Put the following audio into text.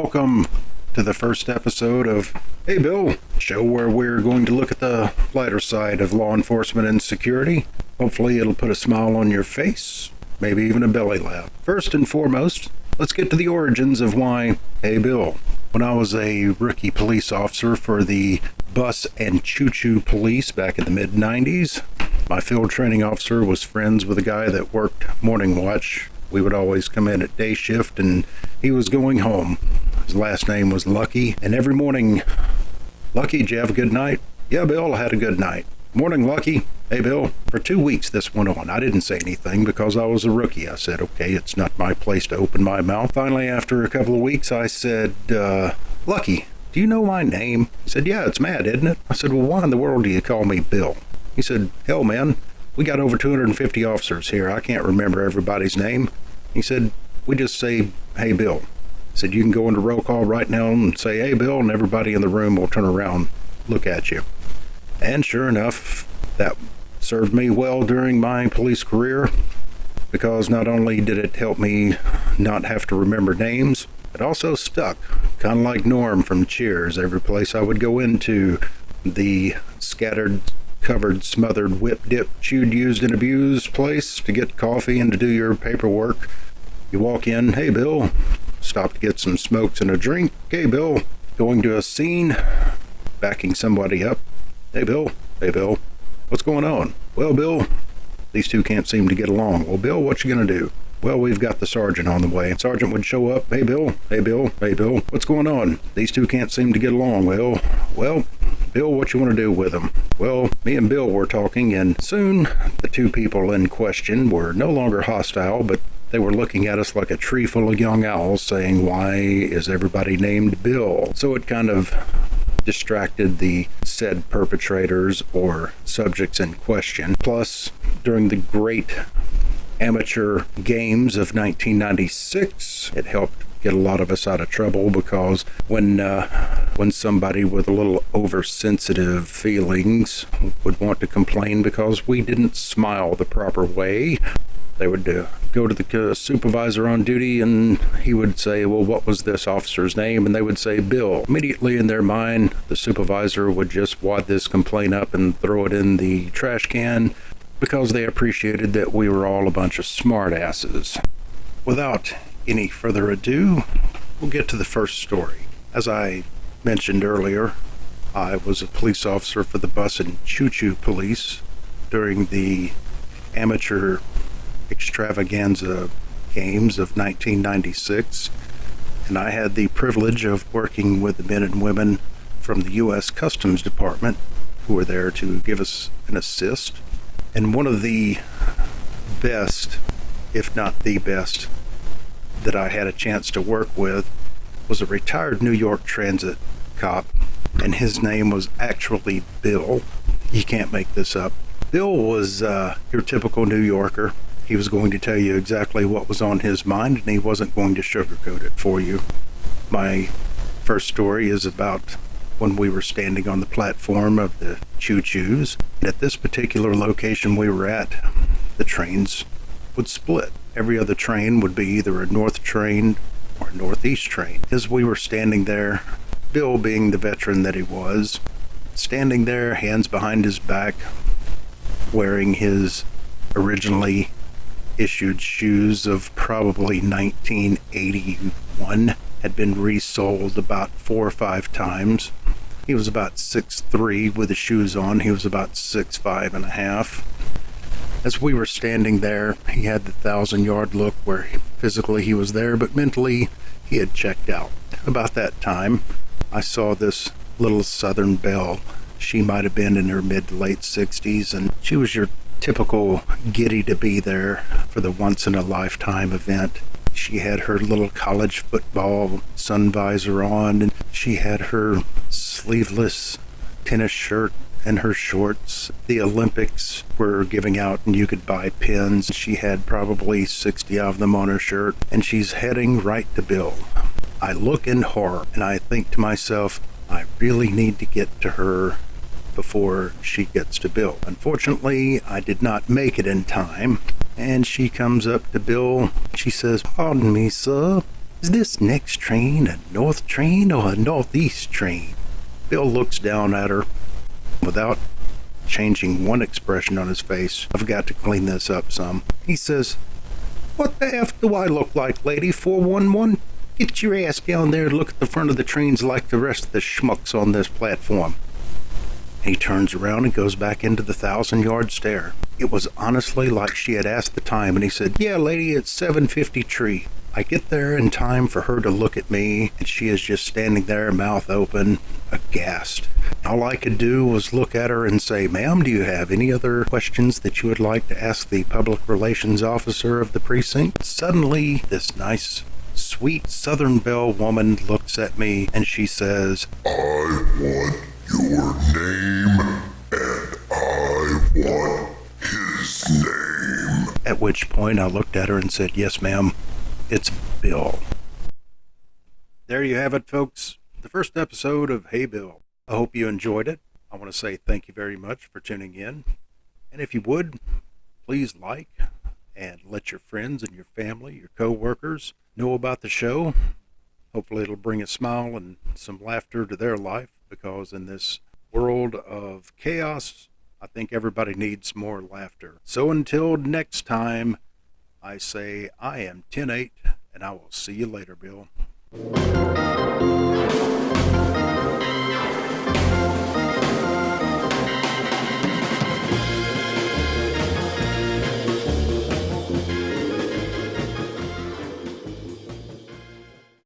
welcome to the first episode of Hey Bill, show where we're going to look at the lighter side of law enforcement and security. Hopefully it'll put a smile on your face, maybe even a belly laugh. First and foremost, let's get to the origins of why Hey Bill. When I was a rookie police officer for the bus and choo-choo police back in the mid-90s, my field training officer was friends with a guy that worked morning watch. We would always come in at day shift, and he was going home. His last name was Lucky, and every morning, Lucky, did you have a good night? Yeah, Bill, I had a good night. Morning, Lucky. Hey, Bill. For 2 weeks this went on. I didn't say anything because I was a rookie. I said, okay, it's not my place to open my mouth. Finally, after a couple of weeks, I said, Lucky, do you know my name? He said, yeah, it's Matt, isn't it? I said, well, why in the world do you call me Bill? He said, hell, man, we got over 250 officers here. I can't remember everybody's name. He said, we just say, hey, Bill. He said, you can go into roll call right now and say, hey, Bill, and everybody in the room will turn around, look at you. And sure enough, that served me well during my police career, because not only did it help me not have to remember names, it also stuck, kind of like Norm from Cheers. Every place I would go into, the scattered, covered, smothered, whip, dip, chewed, used, and abused place to get coffee and to do your paperwork. You walk in, hey, Bill, stop to get some smokes and a drink. Hey, Bill, going to a scene, backing somebody up. Hey, Bill, what's going on? Well, Bill, these two can't seem to get along. Well, Bill, what you gonna do? Well, we've got the sergeant on the way. Sergeant would show up. Hey, Bill, what's going on? These two can't seem to get along. Well, Bill, what you want to do with them? Well, me and Bill were talking, and soon the two people in question were no longer hostile, but they were looking at us like a tree full of young owls, saying, why is everybody named Bill? So it kind of distracted the said perpetrators or subjects in question. Plus, during the great amateur games of 1996, it helped get a lot of us out of trouble, because when somebody with a little oversensitive feelings would want to complain because we didn't smile the proper way, they would go to the supervisor on duty, and he would say, well, what was this officer's name? And they would say, Bill. Immediately in their mind, the supervisor would just wad this complaint up and throw it in the trash can, because they appreciated that we were all a bunch of smartasses. Without any further ado, we'll get to the first story. As I mentioned earlier, I was a police officer for the bus and choo-choo police during the amateur extravaganza games of 1996, and I had the privilege of working with the men and women from the U.S. Customs Department who were there to give us an assist. And one of the best, if not the best, that I had a chance to work with was a retired New York Transit cop, and his name was actually Bill. You can't make this up. Bill was your typical New Yorker. He was going to tell you exactly what was on his mind, and he wasn't going to sugarcoat it for you. My first story is about when we were standing on the platform of the choo-choos. At this particular location we were at, the trains would split. Every other train would be either a north train or a northeast train. As we were standing there, Bill, being the veteran that he was, standing there, hands behind his back, wearing his originally issued shoes of probably 1981, had been resold about 4 or 5 times. He was about 6'3" with the shoes on. He was about 6'5" and a half. As we were standing there, he had the 1,000-yard look where physically he was there, but mentally he had checked out. About that time, I saw this little Southern belle. She might have been in her mid to late 60s, and she was your typical giddy to be there for the once-in-a-lifetime event. She had her little college football sun visor on, and she had her sleeveless tennis shirt and her shorts. The Olympics were giving out, and you could buy pins. She had probably 60 of them on her shirt, and she's heading right to Bill. I look in horror, and I think to myself, I really need to get to her before she gets to Bill. Unfortunately, I did not make it in time, and she comes up to Bill. She says, "Pardon me, sir. Is this next train a north train or a northeast train? Bill looks down at her without changing one expression on his face. I've got to clean this up some. He says, "What the F do I look like, lady 411? Get your ass down there and look at the front of the trains like the rest of the schmucks on this platform." He turns around and goes back into the 1,000-yard stare. It was honestly like she had asked the time, and he said, "Yeah, lady, it's 7:53. I get there in time for her to look at me, and she is just standing there, mouth open, aghast. All I could do was look at her and say, "Ma'am, do you have any other questions that you would like to ask the public relations officer of the precinct?" Suddenly, this nice, sweet Southern Belle woman looks at me, and she says, "I want your name, and I want his name." At which point I looked at her and said, "Yes, ma'am, it's Bill." There you have it, folks. The first episode of Hey Bill. I hope you enjoyed it. I want to say thank you very much for tuning in. And if you would, please like and let your friends and your family, your co-workers know about the show. Hopefully it'll bring a smile and some laughter to their life, because in this world of chaos, I think everybody needs more laughter. So until next time, I say I am 10-8, and I will see you later, Bill.